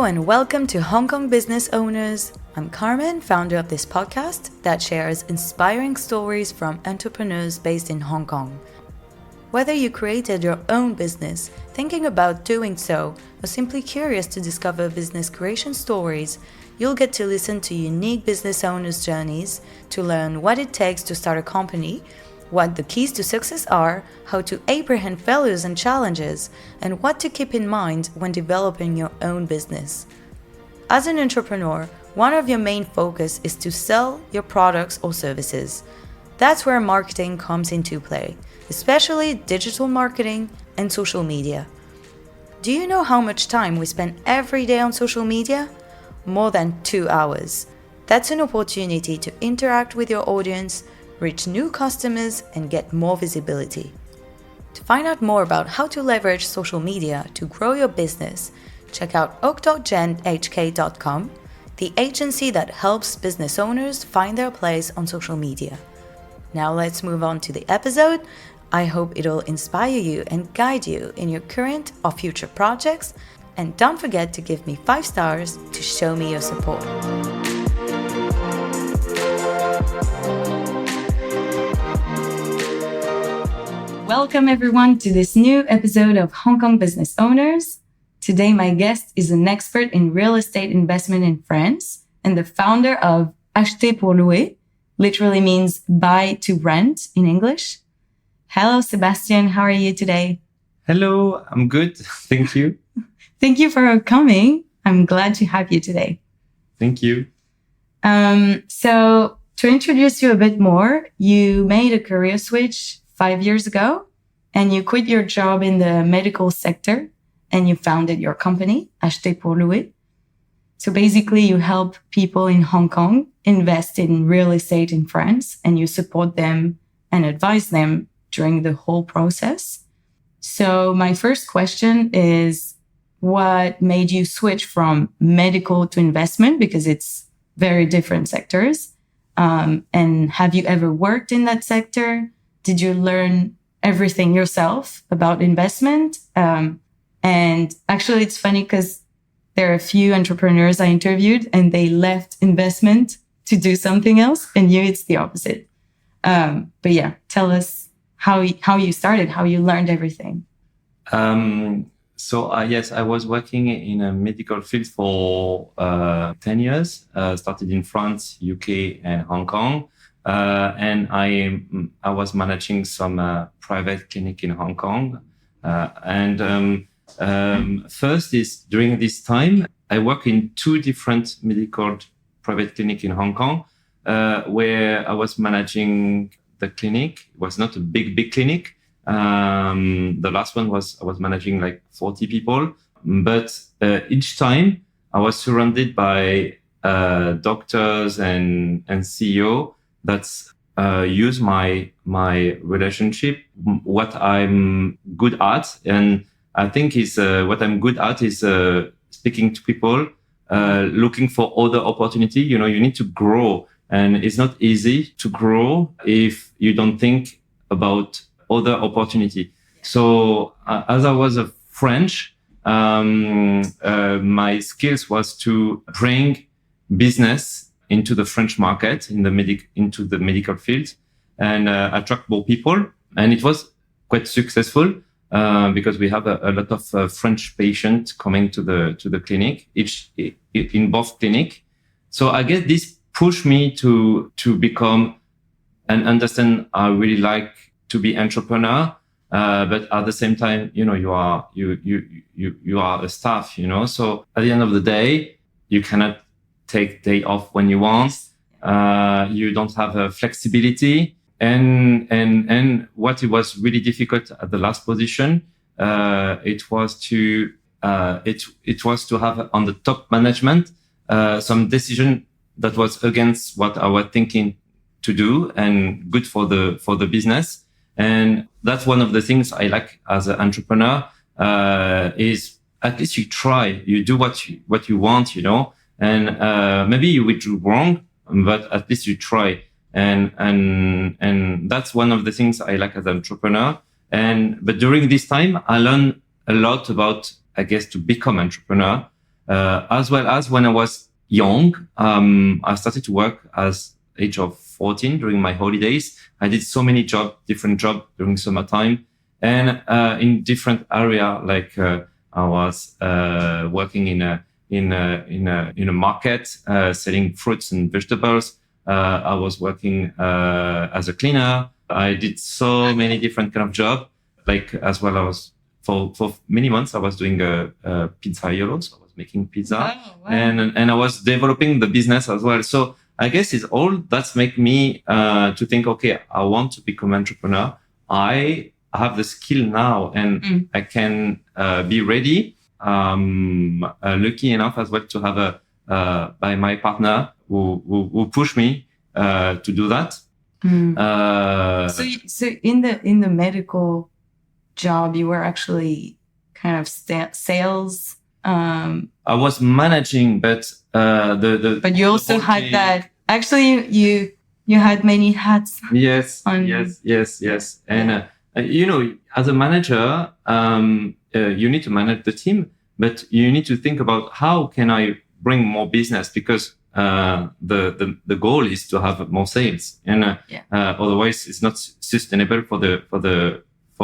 and welcome to Hong Kong Business Owners. I'm Carmen, founder of this podcast that shares inspiring stories from entrepreneurs based in Hong Kong. Whether you created your own business, thinking about doing so, or simply curious to discover business creation stories, you'll get to listen to unique business owners' journeys, to learn what it takes to start a company, what the keys to success are, how to apprehend failures and challenges, and what to keep in mind when developing your own business. As an entrepreneur, one of your main focus is to sell your products or services. That's where marketing comes into play, especially digital marketing and social media. Do you know how much time we spend every day on social media? More than 2 hours. That's an opportunity to interact with your audience, reach new customers, and get more visibility. To find out more about how to leverage social media to grow your business, check out oak.genhk.com, the agency that helps business owners find their place on social media. Now let's move on to the episode. I hope it'll inspire you and guide you in your current or future projects. And don't forget to give me 5 stars to show me your support. Welcome everyone to this new episode of Hong Kong Business Owners. Today my guest is an expert in real estate investment in France and the founder of Acheter pour louer, literally means buy to rent in English. Hello Sebastien, how are you today? Hello, I'm good. Thank you. Thank you for coming. I'm glad to have you today. Thank you. So to introduce you a bit more, you made a career switch 5 years ago and you quit your job in the medical sector and you founded your company, Acheter pour louer. So basically you help people in Hong Kong invest in real estate in France and you support them and advise them during the whole process. So my first question is, what made you switch from medical to investment? Because it's very different sectors. And have you ever worked in that sector? Did you learn everything yourself about investment? And actually, it's funny because there are a few entrepreneurs I interviewed and they left investment to do something else. And you, it's the opposite. But yeah, tell us how you started, how you learned everything. Yes, I was working in a medical field for 10 years, started in France, UK, and Hong Kong. And I was managing some private clinic in Hong Kong. First is during this time, I work in 2 different medical private clinic in Hong Kong, where I was managing the clinic. It was not a big clinic. The last one I was managing like 40 people, but each time I was surrounded by doctors and CEO that use my relationship, what I'm good at. And I think what I'm good at is speaking to people, looking for other opportunity. You know, you need to grow, and it's not easy to grow if you don't think about other opportunity. So as I was a French, my skills was to bring business into the French market, into the medical field, and attract more people. And it was quite successful because we have a lot of French patients coming to the clinic, in both clinic. So I guess this pushed me to become and understand I really like to be entrepreneur, but at the same time, you know, you are a staff, you know. So at the end of the day, you cannot take day off when you want. You don't have a flexibility, and what it was really difficult at the last position, it was to have on the top management some decision that was against what I was thinking to do and good for the business. And that's one of the things I like as an entrepreneur, is at least you try, you do what you want, you know, and maybe you will do wrong, but at least you try. And that's one of the things I like as an entrepreneur. But during this time, I learned a lot about, I guess, to become entrepreneur. as well as when I was young, I started to work as age of 14 during my holidays. I did so many different jobs during summertime, and in different area. Like I was working in a market selling fruits and vegetables. I was working as a cleaner. I did so many different kind of jobs. Like as well, I was for many months I was doing a pizzaiolo, so I was making pizza, wow. and I was developing the business as well. So I guess it's all that's make me to think, okay, I want to become an entrepreneur. I have the skill now, and I can be ready. Lucky enough as well to have by my partner who pushed me to do that. So in the medical job, you were actually kind of sales. I was managing, but but you also had that. Actually, you had many hats. Yes. And as a manager, you need to manage the team, but you need to think about how can I bring more business, because the goal is to have more sales, and otherwise it's not sustainable for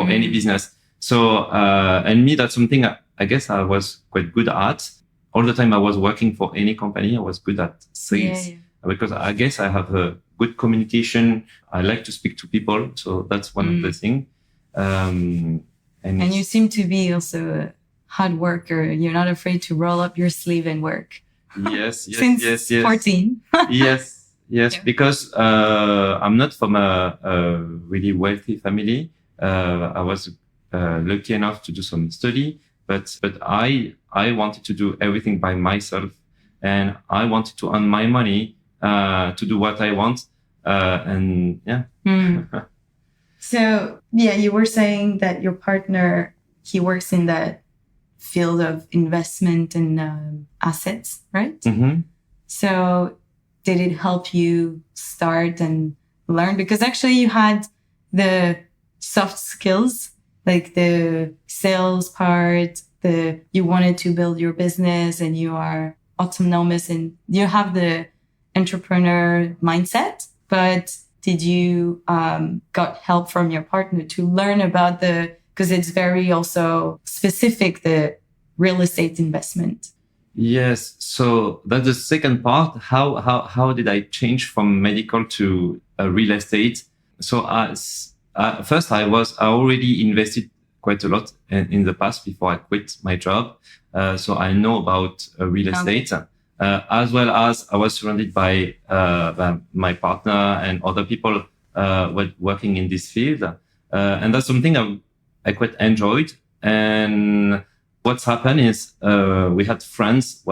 any business. So and me, that's something I guess I was quite good at. All the time I was working for any company, I was good at sales, because I guess I have a good communication. I like to speak to people, so that's one of the things. And you seem to be also a hard worker. You're not afraid to roll up your sleeve and work. Yes. Since 14. yes, because I'm not from a really wealthy family. I was lucky enough to do some study, but I wanted to do everything by myself, and I wanted to earn my money to do what I want, and yeah. So you were saying that your partner, he works in the field of investment and assets, right? Mm-hmm. So did it help you start and learn? Because actually you had the soft skills, like the sales part, you wanted to build your business, and you are autonomous and you have the entrepreneur mindset. But did you got help from your partner to learn about because it's very also specific, the real estate investment? Yes. So that's the second part. How did I change from medical to real estate? So first I already invested quite a lot in the past before I quit my job. So I know about real estate. As well as I was surrounded by my partner and other people working in this field. And that's something I quite enjoyed. And what's happened is we had friends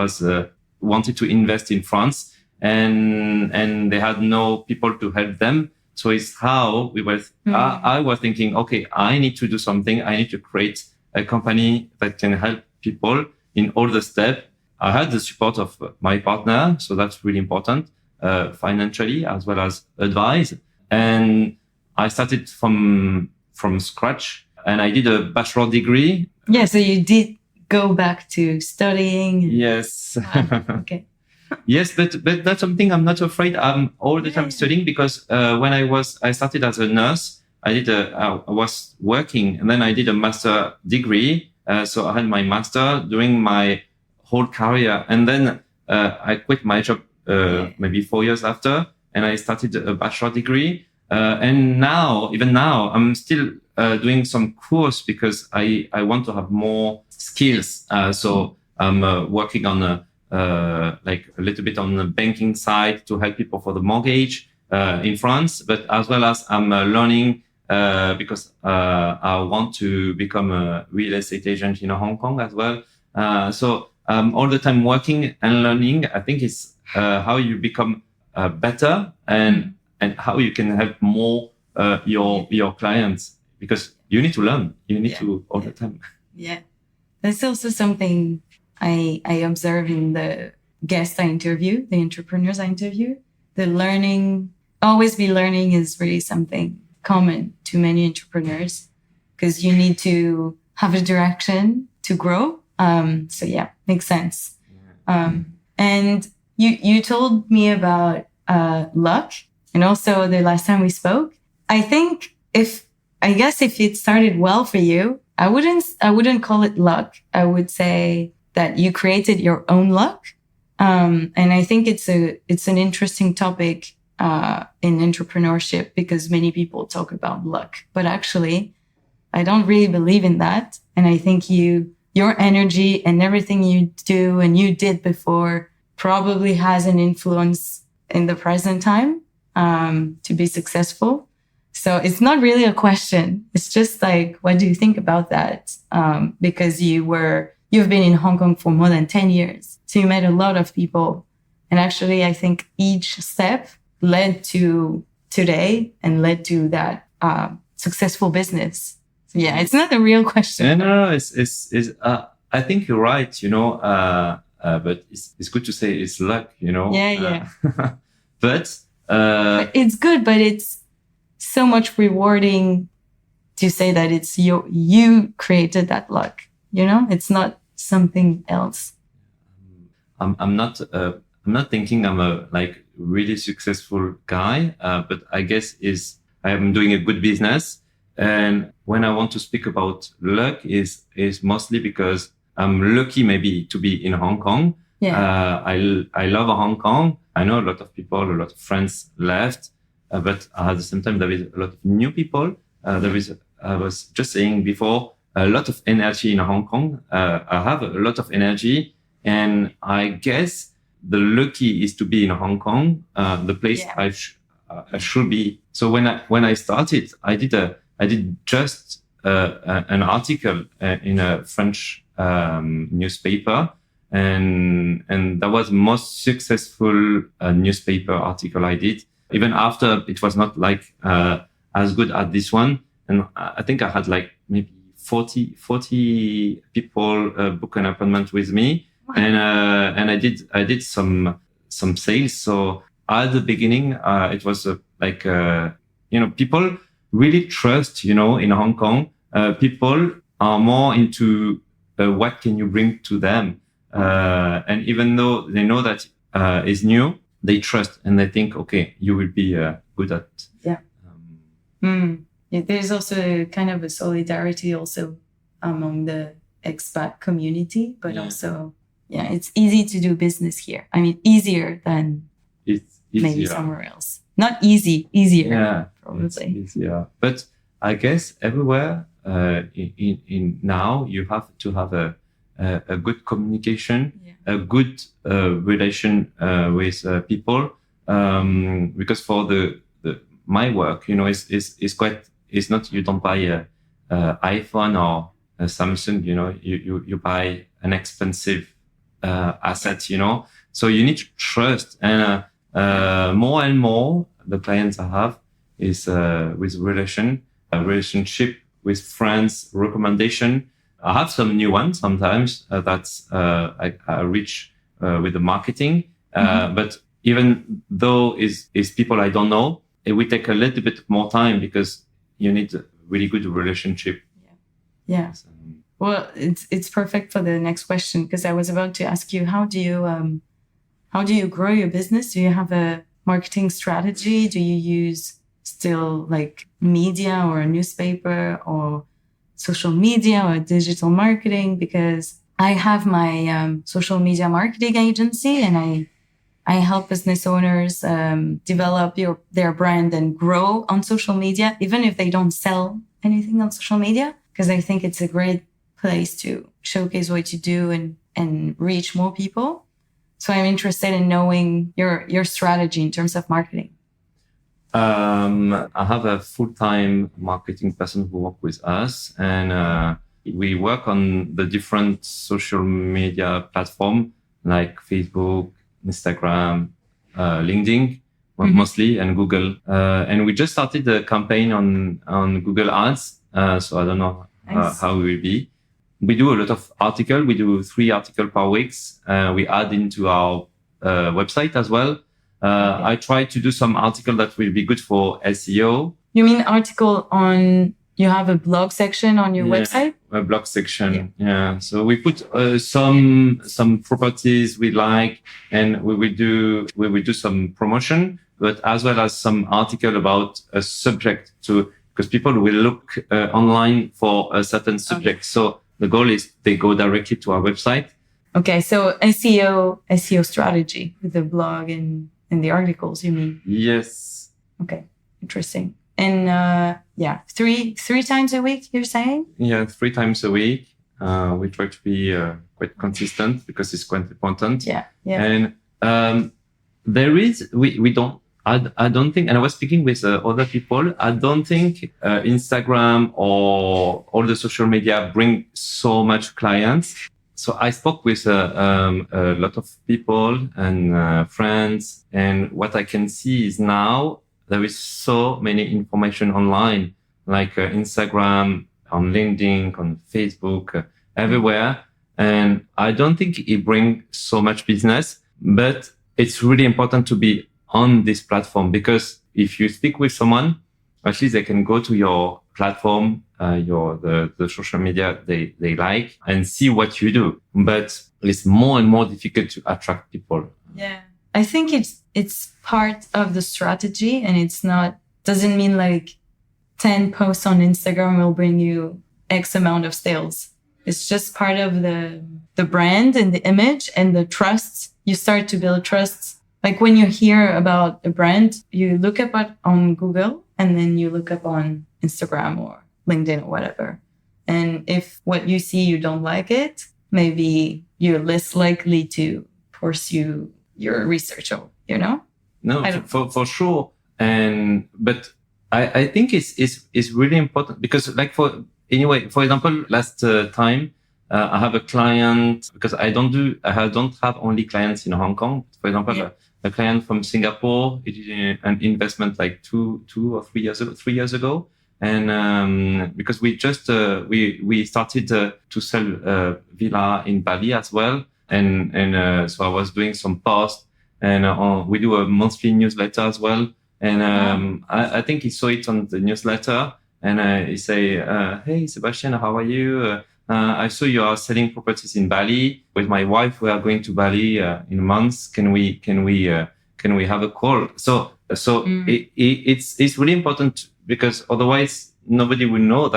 wanted to invest in France, and they had no people to help them. So it's how we were. I was thinking, okay, I need to do something. I need to create a company that can help people in all the steps. I had the support of my partner, so that's really important, financially as well as advice. And I started from scratch, and I did a bachelor degree. Yeah, so you did go back to studying. Yes. Okay. Yes, but that's something I'm not afraid. I'm all the time studying, because when I started as a nurse, I was working, and then I did a master degree. So I had my master during my whole career, and then I quit my job maybe 4 years after, and I started a bachelor degree. And even now, I'm still doing some course because I want to have more skills. So I'm working on like a little bit on the banking side to help people for the mortgage in France, but as well as I'm learning because I want to become a real estate agent in Hong Kong as well. So all the time working and learning. I think it's how you become better and how you can help more your clients, because you need to learn. You need to all the time. Yeah, that's also something I observe in the guests I interview, the entrepreneurs I interview. The learning, always be learning, is really something common to many entrepreneurs, because you need to have a direction to grow. So yeah, makes sense. And you told me about luck, and also the last time we spoke. I guess if it started well for you, I wouldn't call it luck. I would say that you created your own luck. And I think it's an interesting topic in entrepreneurship, because many people talk about luck, but actually I don't really believe in that. And I think your energy and everything you do and you did before probably has an influence in the present time to be successful. So it's not really a question. It's just like, what do you think about that? Because you've been in Hong Kong for more than 10 years. So you met a lot of people. And actually, I think each step led to today and led to that successful business. So yeah, it's not a real question. Yeah, no, it's I think you're right, but it's good to say it's luck, Yeah. But it's good, but it's so much rewarding to say that it's you created that luck. It's not something else. I'm not thinking I'm a really successful guy, but I guess I am doing a good business. And when I want to speak about luck is mostly because I'm lucky maybe to be in Hong Kong. Yeah. I love Hong Kong. I know a lot of people, a lot of friends left, but at the same time, there is a lot of new people. I was just saying before, a lot of energy in Hong Kong. I have a lot of energy, and I guess the lucky is to be in Hong Kong, the place I should be. So when I started, I did just an article in a French newspaper, and that was the most successful newspaper article I did. Even after it was not as good as this one, and I think I had maybe 40 people book an appointment with me, and I did some sales. So at the beginning, it was people really trust, in Hong Kong, people are more into what can you bring to them. And even though they know that is new, they trust and they think, okay, you will be good at. Yeah. Yeah. There's also kind of a solidarity also among the expat community, but also, it's easy to do business here. I mean, easier than maybe somewhere else. Not easier. Yeah, probably. It's easier. But I guess everywhere in now you have to have a good communication, a good relation with people, because for my work, it's not, you don't buy a iPhone or a Samsung, you buy an expensive asset, so you need to trust. And more and more the clients I have is with relationship with friends, recommendation. I have some new ones sometimes that's I reach with the marketing, but even though is people I don't know, it will take a little bit more time because you need a really good relationship. Yeah. Well, it's perfect for the next question, because I was about to ask you, how do you grow your business? Do you have a marketing strategy? Do you use still media or a newspaper or social media or digital marketing? Because I have my social media marketing agency, and I help business owners develop their brand and grow on social media, even if they don't sell anything on social media, because I think it's a great place to showcase what you do and reach more people. So I'm interested in knowing your strategy in terms of marketing. I have a full-time marketing person who works with us, and we work on the different social media platforms like Facebook, Instagram, LinkedIn, mostly, and Google. And we just started a campaign on Google Ads, so I don't know how it will be. We do a lot of articles. We do 3 articles per week. We add into our website as well. I try to do some article that will be good for SEO. You mean article on you have a blog section on your website? A blog section. Yeah. So we put some properties we like, and we will do some promotion, but as well as some article about a subject because people will look online for a certain subject. Okay. So the goal is they go directly to our website. Okay. So SEO strategy with the blog and the articles, you mean? Yes. Okay. Interesting. And three times a week, you're saying? Yeah, 3 times a week. We try to be quite consistent because it's quite important. Yeah. And there is I don't think, and I was speaking with other people, I don't think Instagram or all the social media bring so much clients. So I spoke with a lot of people and friends, and what I can see is now there is so many information online, like Instagram, on LinkedIn, on Facebook, everywhere. And I don't think it brings so much business, but it's really important to be on this platform, because if you speak with someone, at least they can go to your platform, the social media they like, and see what you do. But it's more and more difficult to attract people. Yeah. I think it's part of the strategy, and doesn't mean like 10 posts on Instagram will bring you X amount of sales. It's just part of the brand and the image and the trust. You start to build trust. Like when you hear about a brand, you look up on Google, and then you look up on Instagram or LinkedIn or whatever. And if what you see, you don't like it, maybe you're less likely to pursue your research, No, for sure. But I think it's really important, because like for example, last time, I have a client, because I don't have only clients in Hong Kong. For example, a client from Singapore, it did an investment like 2 or 3 years ago. And, because we just, we started to sell villa in Bali as well. And so I was doing some posts, and we do a monthly newsletter as well. And I think he saw it on the newsletter, and he say, "Hey, Sebastien, how are you? I saw you are selling properties in Bali. With my wife, we are going to Bali in a month. Can we have a call?" So it's really important, because otherwise nobody will know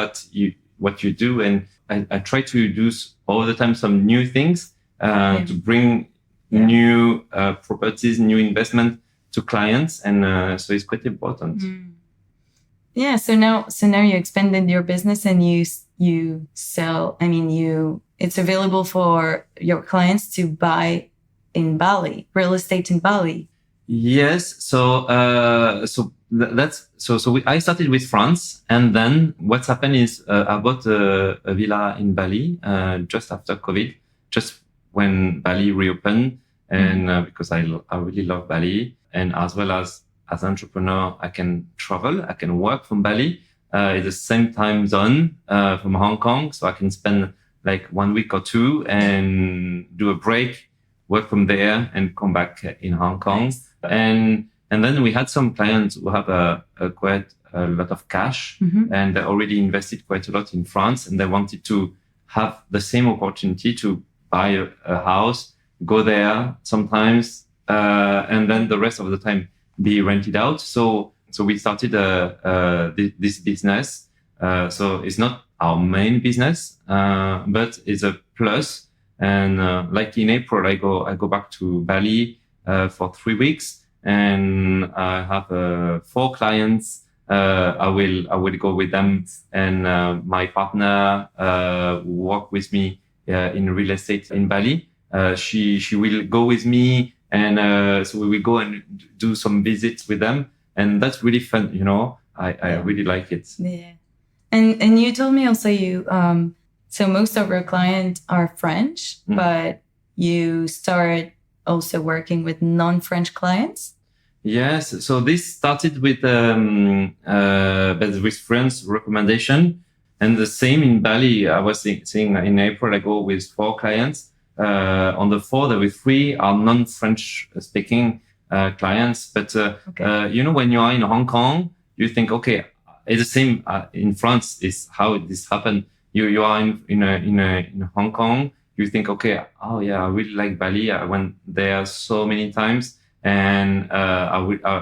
what you do. And I try to do all the time some new things to bring new properties, new investment to clients, and so it's quite important. Yeah. So now you expanded your business, and you sell. I mean, it's available for your clients to buy in Bali, real estate in Bali. Yes. So I started with France, and then what's happened is I bought a villa in Bali just after COVID, just when Bali reopened, and because I really love Bali, and as well as entrepreneur, I can travel, I can work from Bali. It's the same time zone from Hong Kong, so I can spend like 1 week or 2 and do a break, work from there, and come back in Hong Kong. Nice. And then we had some clients who have quite a lot of cash, and they already invested quite a lot in France, and they wanted to have the same opportunity to buy a house, go there sometimes, and then the rest of the time be rented out. So we started this business. So it's not our main business, but it's a plus. And like in April, I go back to Bali for 3 weeks, and I have 4 clients. I will go with them, and my partner work with me in real estate in Bali. She will go with me, and so we will go and do some visits with them, and that's really fun. I really like it. Yeah, and you told me also so most of our clients are French, but you start also working with non-French clients. Yes, so this started with friends' recommendation, and the same in Bali. I was saying in April I go with 4 clients. On the 4, there were 3 are non-French speaking clients. But when you are in Hong Kong, you think, okay, it's the same in France. Is how this happened. You are in Hong Kong. You think, okay, oh yeah, I really like Bali. I went there so many times, and I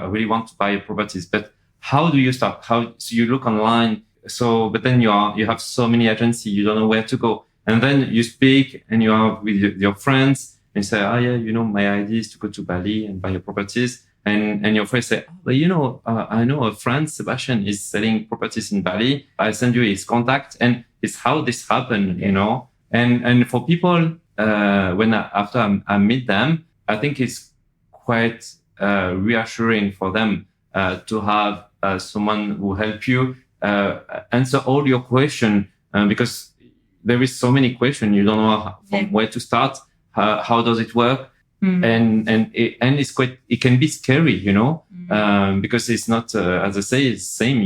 really want to buy properties. But how do you start? So you look online. So, but then you have so many agencies, you don't know where to go. And then you speak and you are with your friends and say, oh yeah, my idea is to go to Bali and buy properties. And your friends say, oh, but I know a friend, Sebastien, is selling properties in Bali. I send you his contact, and it's how this happened, And for people, after I meet them, I think it's quite reassuring for them to have someone who help you answer all your questions, because there is so many questions. You don't know from where to start. How does it work? And it's it can be scary, because it's not, as I say, it's the same.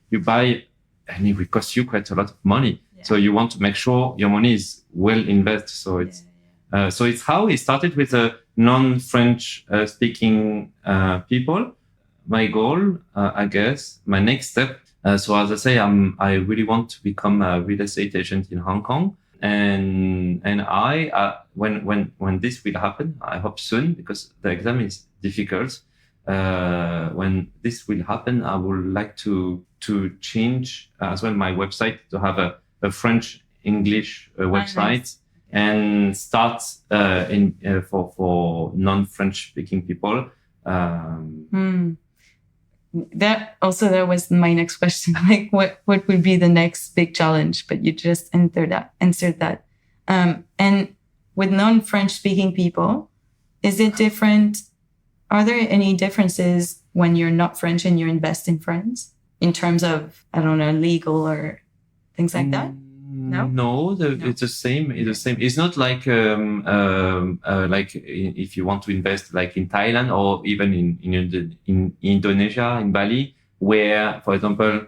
You buy, and it will cost you quite a lot of money. Yeah. So you want to make sure your money is well invested. So it's how it started with a non-French speaking people. My goal, I guess, my next step. So as I say, I really want to become a real estate agent in Hong Kong. And I when this will happen, I hope soon, because the exam is difficult. When this will happen, I would like to change as well my website to have a French English website, and start for non-French speaking people. That was my next question. Like, what would be the next big challenge? But you just answered that. And with non-French speaking people, is it different? Are there any differences when you're not French and you invest in France in terms of, I don't know, legal or things like that? No, it's the same. It's the same. It's not like like if you want to invest like in Thailand or even in Indonesia, in Bali, where, for example,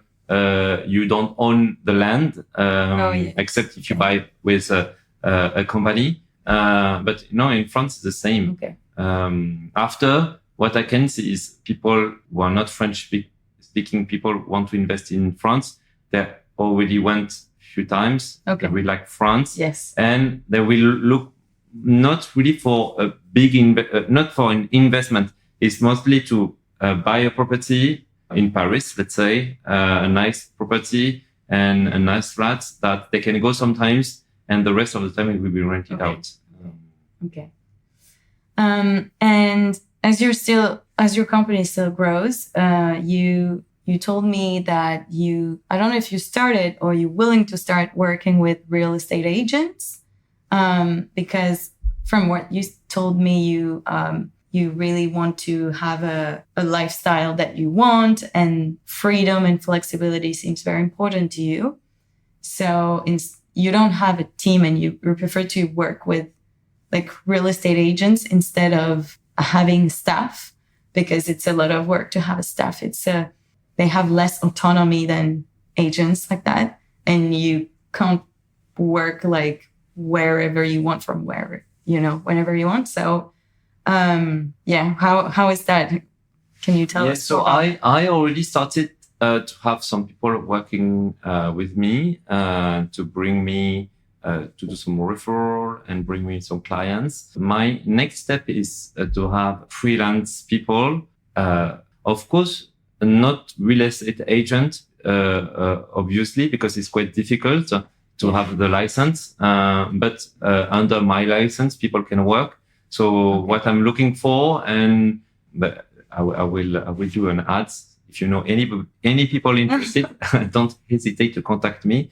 you don't own the land, except if you buy with a company. But no, in France it's the same. Okay. After, what I can see is people who are not French speaking people want to invest in France. They already went few times. Okay. They will like France. Yes. And they will look not really for a big, not for an investment. It's mostly to buy a property in Paris, let's say, a nice property and a nice flat that they can go sometimes, and the rest of the time it will be rented out. Okay. And as your company still grows, you told me that I don't know if you started or you're willing to start working with real estate agents, because from what you told me, you really want to have a lifestyle that you want, and freedom and flexibility seems very important to you. So you don't have a team, and you prefer to work with like real estate agents instead of having staff, because it's a lot of work to have a staff. They have less autonomy than agents like that. And you can't work like wherever you want from wherever, whenever you want. So, how is that? Can you tell us? So I already started to have some people working with me to bring me to do some referral and bring me some clients. My next step is to have freelance people. Of course, not real estate agent, obviously, because it's quite difficult to have the license. But under my license, people can work. So what I'm looking for, but I will do an ads. If you know any people interested, don't hesitate to contact me.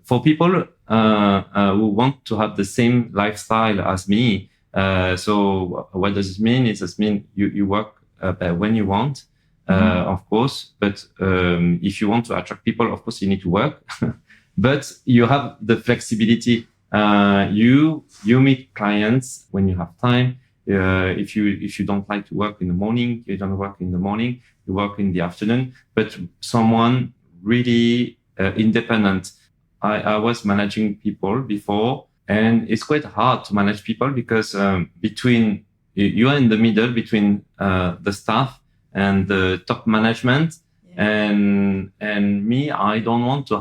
For people who want to have the same lifestyle as me, so what does it mean? It just mean you work when you want. Of course, but if you want to attract people, of course, you need to work. But you have the flexibility. You meet clients when you have time. If you don't like to work in the morning, you don't work in the morning. You work in the afternoon. But someone really independent. I was managing people before, and it's quite hard to manage people because you are in the middle between the staff and the top management. And me, I don't want to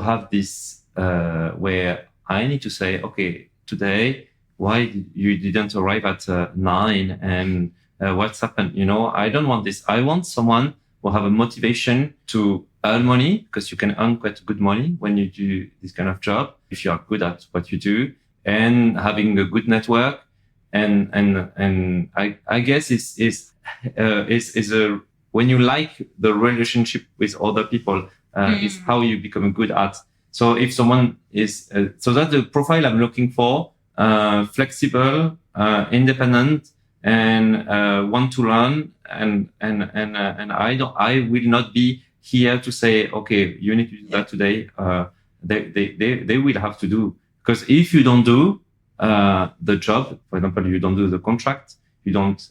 have this where I need to say, okay, today, why you didn't arrive at 9 and what's happened? I don't want this. I want someone who have a motivation to earn money, because you can earn quite good money when you do this kind of job if you are good at what you do, and having a good network. And I guess is a when you like the relationship with other people, is how you become good at. So if someone is, so that's the profile I'm looking for, flexible, independent, and want to learn. And I will not be here to say, okay, you need to do that today. They will have to do, because if you don't do the job, for example, you don't do the contract, you don't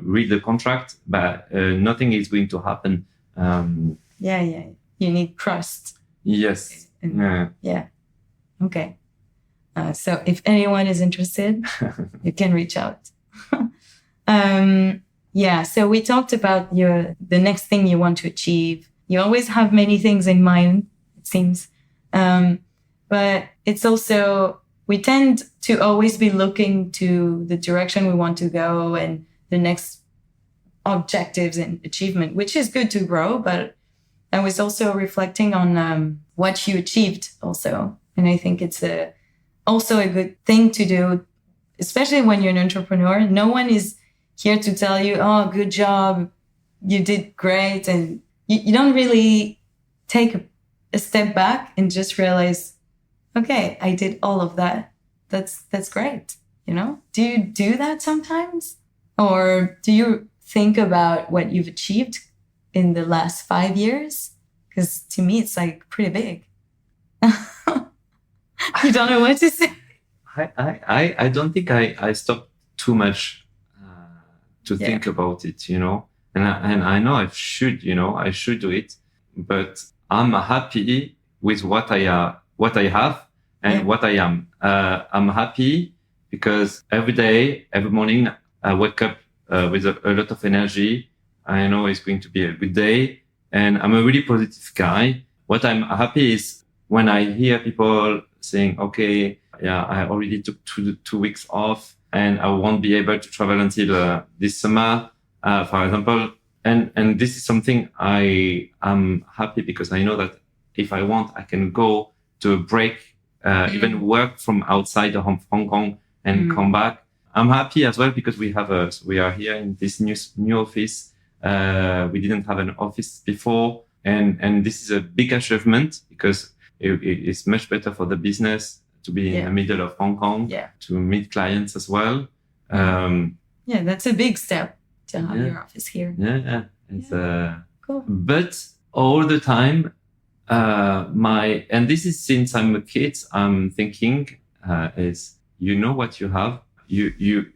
read the contract, but nothing is going to happen. You need trust. Yes. Yeah. Okay. So if anyone is interested, you can reach out. So we talked about the next thing you want to achieve. You always have many things in mind, it seems. But it's also, we tend to always be looking to the direction we want to go and the next objectives and achievement, which is good to grow. But I was also reflecting on what you achieved also. And I think it's also a good thing to do, especially when you're an entrepreneur. No one is here to tell you, oh, good job, you did great. And you don't really take a step back and just realize, okay, I did all of that. That's great. Do you do that sometimes? Or do you think about what you've achieved in the last 5 years? Because to me, it's like pretty big. You don't know what to say. I don't think I stopped too much to think about it, and I know I should do it, but I'm happy with what I have and what I am. I'm happy because every day, every morning, I wake up with a lot of energy. I know it's going to be a good day, and I'm a really positive guy. What I'm happy is when I hear people saying, okay, I already took 2 weeks off and I won't be able to travel until this summer, for example. And this is something I am happy because I know that if I want, I can go to a break, even work from outside of Hong Kong and come back. I'm happy as well because we are here in this new office. We didn't have an office before. And this is a big achievement because it's much better for the business to be in the middle of Hong Kong, to meet clients as well. That's a big step to have your office here. It's cool. But all the time, and this is since I'm a kid, I'm thinking, is what you have,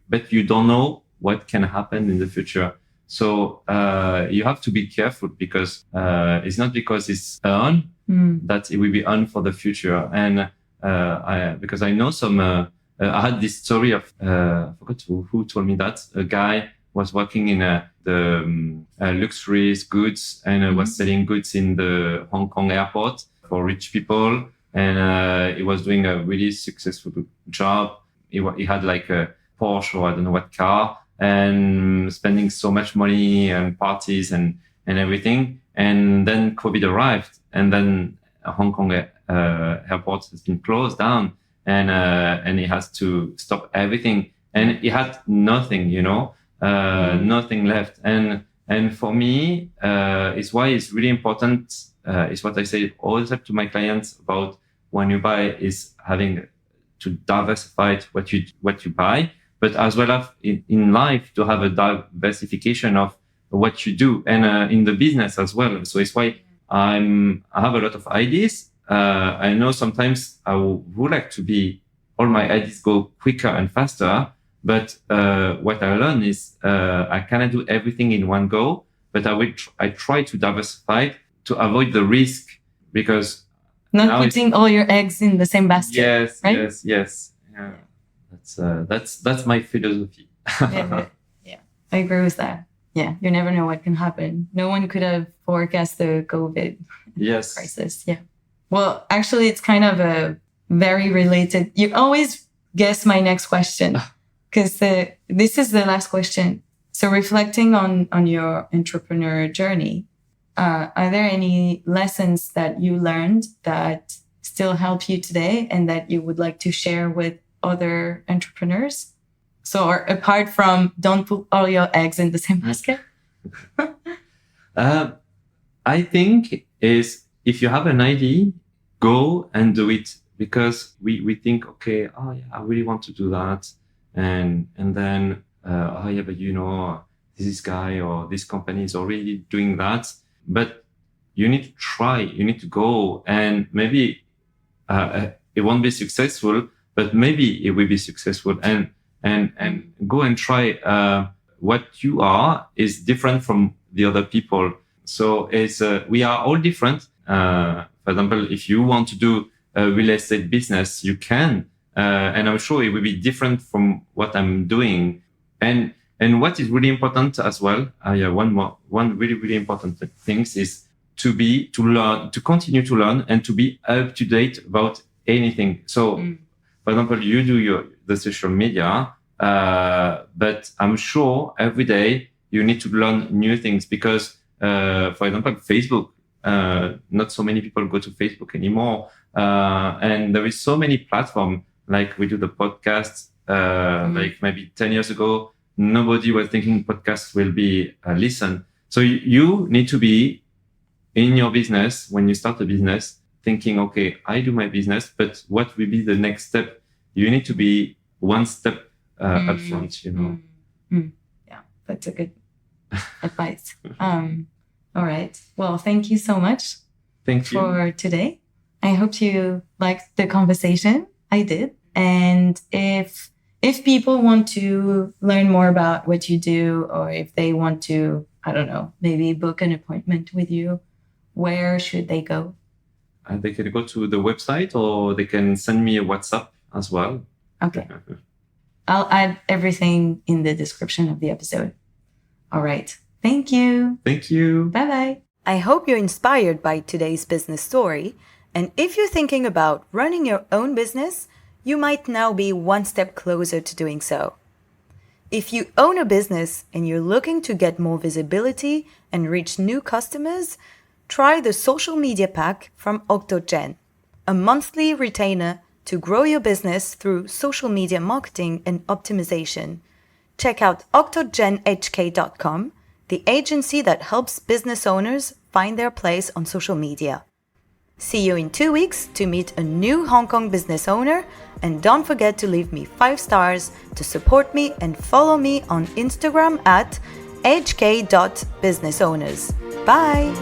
but you don't know what can happen in the future. So you have to be careful because it's not because it's earned that it will be earned for the future. And because I know I had this story of I forgot who told me that a guy was working in the luxury goods and was selling goods in the Hong Kong airport for rich people, and he was doing a really successful job. He had like a Porsche or I don't know what car, and spending so much money and parties and everything. And then COVID arrived, and then Hong Kong airport has been closed down, and he has to stop everything, and he had nothing, nothing left. And for me, it's why it's really important. It's what I say all the time to my clients about when you buy is having to diversify what you buy, but as well as in life to have a diversification of what you do and in the business as well. So it's why I have a lot of ideas. I know sometimes I would like to all my ideas go quicker and faster, but what I learned is I cannot do everything in one go, but I try to diversify to avoid the risk, because not putting all your eggs in the same basket. Yes, right? yes. Yeah. That's my philosophy. Yeah, I agree with that. Yeah, you never know what can happen. No one could have forecast the COVID Yes. crisis. Yeah. Well, actually, it's kind of a very related. You always guess my next question because this is the last question. So reflecting on your entrepreneur journey, are there any lessons that you learned that still help you today and that you would like to share with other entrepreneurs? So apart from don't put all your eggs in the same basket. I think is if you have an idea, go and do it, because we think, okay, oh yeah, I really want to do that. And then, oh yeah, but this guy or this company is already doing that, but you need to try, you need to go, and maybe, it won't be successful, but maybe it will be successful, and go and try. What you are is different from the other people. So we are all different. For example, if you want to do a real estate business, you can, and I'm sure it will be different from what I'm doing. And what is really important as well, one really, really important thing is to learn, to continue to learn, and to be up to date about anything. So, for example, you do the social media, but I'm sure every day you need to learn new things because, for example, Facebook, not so many people go to Facebook anymore. And there is so many platforms, like we do the podcast, like maybe 10 years ago, nobody was thinking podcasts will be listened. So you need to be in your business when you start a business thinking, okay, I do my business, but what will be the next step? You need to be one step up front, Yeah, that's a good advice. All right. Well, thank you so much. Thank you for today. I hope you liked the conversation. I did. And if people want to learn more about what you do, or if they want to, I don't know, maybe book an appointment with you, where should they go? They can go to the website, or they can send me a WhatsApp as well. Okay. I'll add everything in the description of the episode. All right. Thank you. Thank you. Bye-bye. I hope you're inspired by today's business story. And if you're thinking about running your own business, you might now be one step closer to doing so. If you own a business and you're looking to get more visibility and reach new customers, try the social media pack from Acheter, a monthly retainer to grow your business through social media marketing and optimization. Check out octogenhk.com, the agency that helps business owners find their place on social media. See you in 2 weeks to meet a new Hong Kong business owner, and don't forget to leave me 5 stars to support me and follow me on Instagram at hk.businessowners. Bye!